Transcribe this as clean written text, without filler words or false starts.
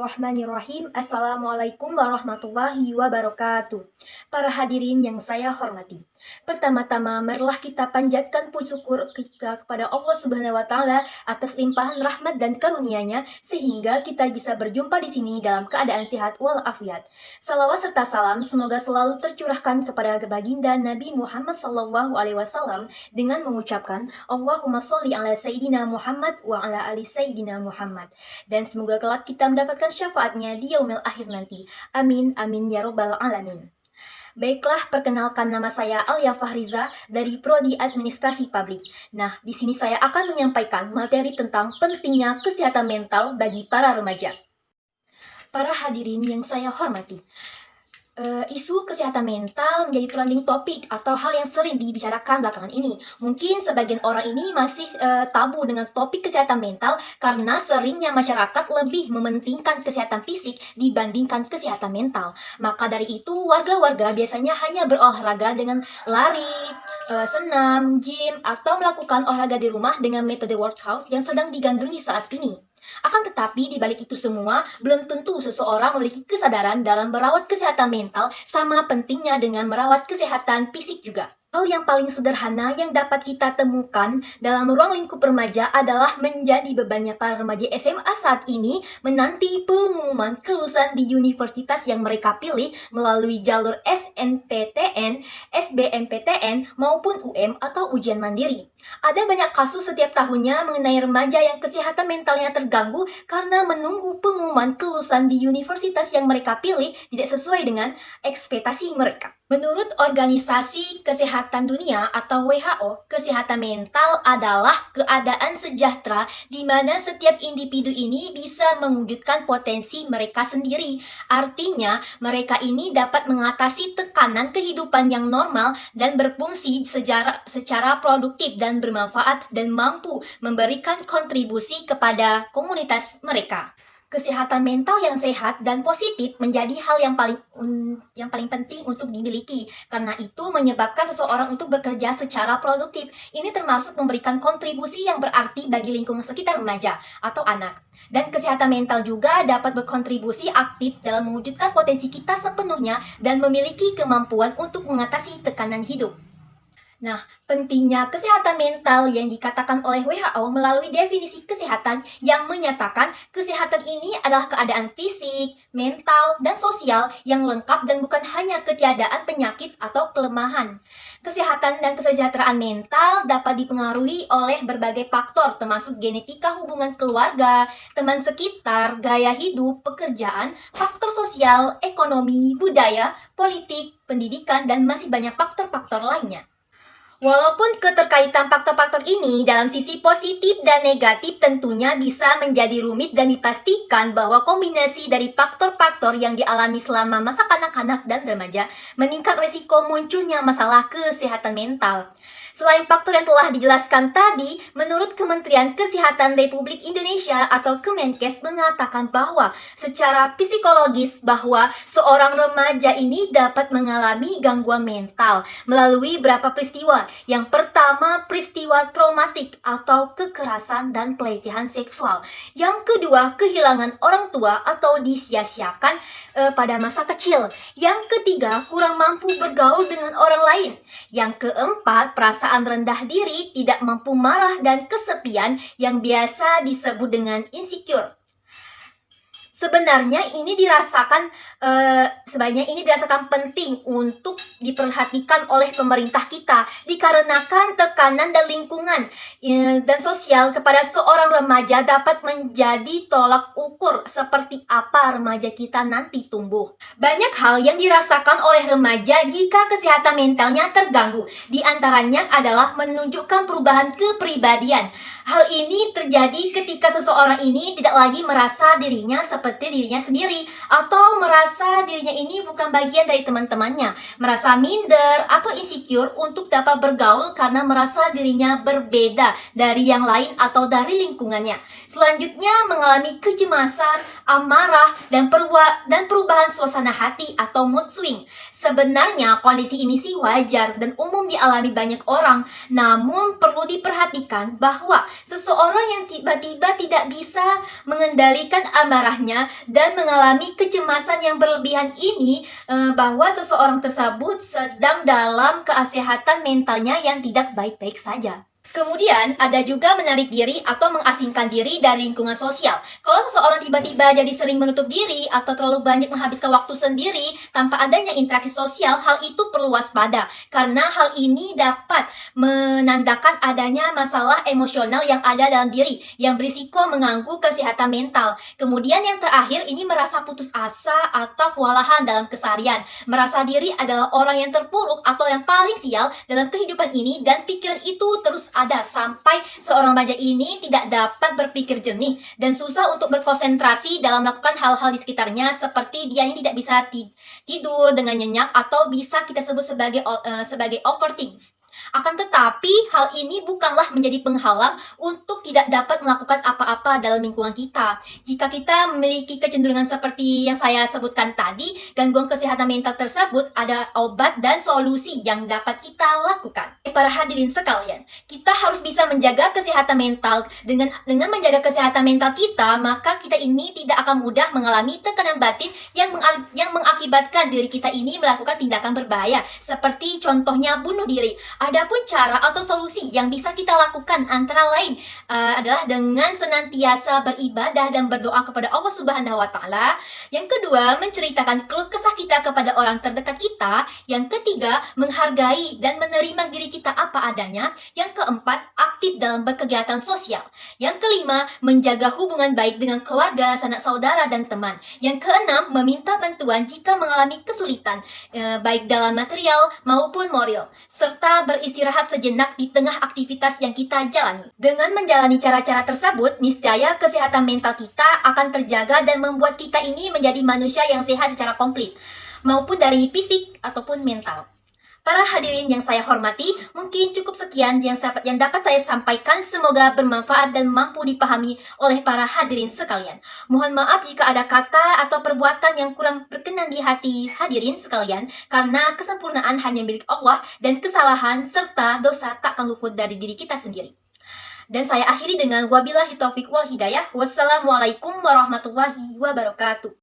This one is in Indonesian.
Bismillahirrahmanirrahim. Assalamualaikum warahmatullahi wabarakatuh. Para hadirin yang saya hormati. Pertama-tama, marilah kita panjatkan puji syukur kita kepada Allah Subhanahu wa taala atas limpahan rahmat dan karunia-Nya sehingga kita bisa berjumpa di sini dalam keadaan sehat walafiat. Salawat serta salam semoga selalu tercurahkan kepada baginda Nabi Muhammad SAW dengan mengucapkan Allahumma sholli ala sayyidina Muhammad wa ala ali sayyidina Muhammad. Dan semoga kelak kita mendapatkan syafaatnya di yaumil akhir nanti. Amin, amin ya robbal alamin. Baiklah, perkenalkan nama saya Alia Fahriza dari Prodi Administrasi Publik. Nah, di sini saya akan menyampaikan materi tentang pentingnya kesehatan mental bagi para remaja. Para hadirin yang saya hormati, isu kesehatan mental menjadi trending topik atau hal yang sering dibicarakan belakangan ini. Mungkin sebagian orang ini masih tabu dengan topik kesehatan mental karena seringnya masyarakat lebih mementingkan kesehatan fisik dibandingkan kesehatan mental. Maka dari itu, warga-warga biasanya hanya berolahraga dengan lari, senam, gym, atau melakukan olahraga di rumah dengan metode workout yang sedang digandrungi saat ini. Akan tetapi, di balik itu semua, belum tentu seseorang memiliki kesadaran dalam merawat kesehatan mental sama pentingnya dengan merawat kesehatan fisik juga. Hal yang paling sederhana yang dapat kita temukan dalam ruang lingkup remaja adalah menjadi bebannya para remaja SMA saat ini menanti pengumuman kelulusan di universitas yang mereka pilih melalui jalur SNPTN, SBMPTN, maupun UM atau ujian mandiri. Ada banyak kasus setiap tahunnya mengenai remaja yang kesehatan mentalnya terganggu karena menunggu pengumuman kelulusan di universitas yang mereka pilih tidak sesuai dengan ekspektasi mereka. Menurut Organisasi Kesehatan Dunia atau WHO, kesehatan mental adalah keadaan sejahtera di mana setiap individu ini bisa mewujudkan potensi mereka sendiri. Artinya, mereka ini dapat mengatasi tekanan kehidupan yang normal dan berfungsi secara produktif dan bermanfaat dan mampu memberikan kontribusi kepada komunitas mereka. Kesehatan mental yang sehat dan positif menjadi hal yang paling penting untuk dimiliki. Karena itu menyebabkan seseorang untuk bekerja secara produktif. Ini termasuk memberikan kontribusi yang berarti bagi lingkungan sekitar remaja atau anak. Dan kesehatan mental juga dapat berkontribusi aktif dalam mewujudkan potensi kita sepenuhnya dan memiliki kemampuan untuk mengatasi tekanan hidup. Nah, pentingnya kesehatan mental yang dikatakan oleh WHO melalui definisi kesehatan yang menyatakan kesehatan ini adalah keadaan fisik, mental, dan sosial yang lengkap dan bukan hanya ketiadaan penyakit atau kelemahan. Kesehatan dan kesejahteraan mental dapat dipengaruhi oleh berbagai faktor termasuk genetika hubungan keluarga, teman sekitar, gaya hidup, pekerjaan, faktor sosial, ekonomi, budaya, politik, pendidikan, dan masih banyak faktor-faktor lainnya. Walaupun keterkaitan faktor-faktor ini dalam sisi positif dan negatif tentunya bisa menjadi rumit dan dipastikan bahwa kombinasi dari faktor-faktor yang dialami selama masa kanak-kanak dan remaja meningkat risiko munculnya masalah kesehatan mental. Selain faktor yang telah dijelaskan tadi, menurut Kementerian Kesehatan Republik Indonesia atau Kemenkes mengatakan bahwa secara psikologis bahwa seorang remaja ini dapat mengalami gangguan mental melalui beberapa peristiwa. Yang pertama, peristiwa traumatik atau kekerasan dan pelecehan seksual. Yang kedua, kehilangan orang tua atau disia-siakan pada masa kecil. Yang ketiga, kurang mampu bergaul dengan orang lain. Yang keempat, perasaan rendah diri, tidak mampu marah dan kesepian yang biasa disebut dengan insecure. Sebenarnya ini dirasakan penting untuk diperhatikan oleh pemerintah kita dikarenakan tekanan dan lingkungan dan sosial kepada seorang remaja dapat menjadi tolak ukur seperti apa remaja kita nanti tumbuh. Banyak hal yang dirasakan oleh remaja jika kesehatan mentalnya terganggu. Di antaranya adalah menunjukkan perubahan kepribadian. Hal ini terjadi ketika seseorang ini tidak lagi merasa dirinya seperti dirinya sendiri atau merasa dirinya ini bukan bagian dari teman-temannya, merasa minder atau insecure untuk dapat bergaul karena merasa dirinya berbeda dari yang lain atau dari lingkungannya. Selanjutnya mengalami kecemasan, amarah, dan perubahan suasana hati atau mood swing. Sebenarnya kondisi ini sih wajar dan umum dialami banyak orang, namun perlu diperhatikan bahwa seseorang yang tiba-tiba tidak bisa mengendalikan amarahnya dirinya dan mengalami kecemasan yang berlebihan ini bahwa seseorang tersebut sedang dalam kesehatan mentalnya yang tidak baik-baik saja. Kemudian ada juga menarik diri atau mengasingkan diri dari lingkungan sosial. Kalau seseorang tiba-tiba jadi sering menutup diri atau terlalu banyak menghabiskan waktu sendiri tanpa adanya interaksi sosial, hal itu perlu waspada karena hal ini dapat menandakan adanya masalah emosional yang ada dalam diri yang berisiko mengganggu kesehatan mental. Kemudian yang terakhir ini merasa putus asa atau kewalahan dalam keseharian. Merasa diri adalah orang yang terpuruk atau yang paling sial dalam kehidupan ini dan pikiran itu terus ada sampai seorang remaja ini tidak dapat berpikir jernih dan susah untuk berkonsentrasi dalam melakukan hal-hal di sekitarnya seperti dia ini tidak bisa tidur dengan nyenyak atau bisa kita sebut sebagai overthink. Akan tetapi, hal ini bukanlah menjadi penghalang untuk tidak dapat melakukan apa-apa dalam lingkungan kita. Jika kita memiliki kecenderungan seperti yang saya sebutkan tadi, gangguan kesehatan mental tersebut ada obat dan solusi yang dapat kita lakukan. Para hadirin sekalian, kita harus bisa menjaga kesehatan mental. Dengan menjaga kesehatan mental kita, maka kita ini tidak akan mudah mengalami tekanan batin yang mengakibatkan diri kita ini melakukan tindakan berbahaya, seperti contohnya bunuh diri. Adapun cara atau solusi yang bisa kita lakukan antara lain adalah dengan senantiasa beribadah dan berdoa kepada Allah Subhanahu wa taala. Yang kedua, menceritakan keluh kesah kita kepada orang terdekat kita. Yang ketiga, menghargai dan menerima diri kita apa adanya. Yang keempat, aktif dalam berkegiatan sosial. Yang kelima, menjaga hubungan baik dengan keluarga, sanak saudara dan teman. Yang keenam, meminta bantuan jika mengalami kesulitan baik dalam material maupun moral, serta beristirahat sejenak di tengah aktivitas yang kita jalani. Dengan menjalani cara-cara tersebut, niscaya kesehatan mental kita akan terjaga dan membuat kita ini menjadi manusia yang sehat secara komplit, maupun dari fisik ataupun mental. Para hadirin yang saya hormati, mungkin cukup sekian yang dapat saya sampaikan. Semoga bermanfaat dan mampu dipahami oleh para hadirin sekalian. Mohon maaf jika ada kata atau perbuatan yang kurang berkenan di hati hadirin sekalian, karena kesempurnaan hanya milik Allah dan kesalahan serta dosa tak akan luput dari diri kita sendiri. Dan saya akhiri dengan wabillahi taufiq wal hidayah. Wassalamualaikum warahmatullahi wabarakatuh.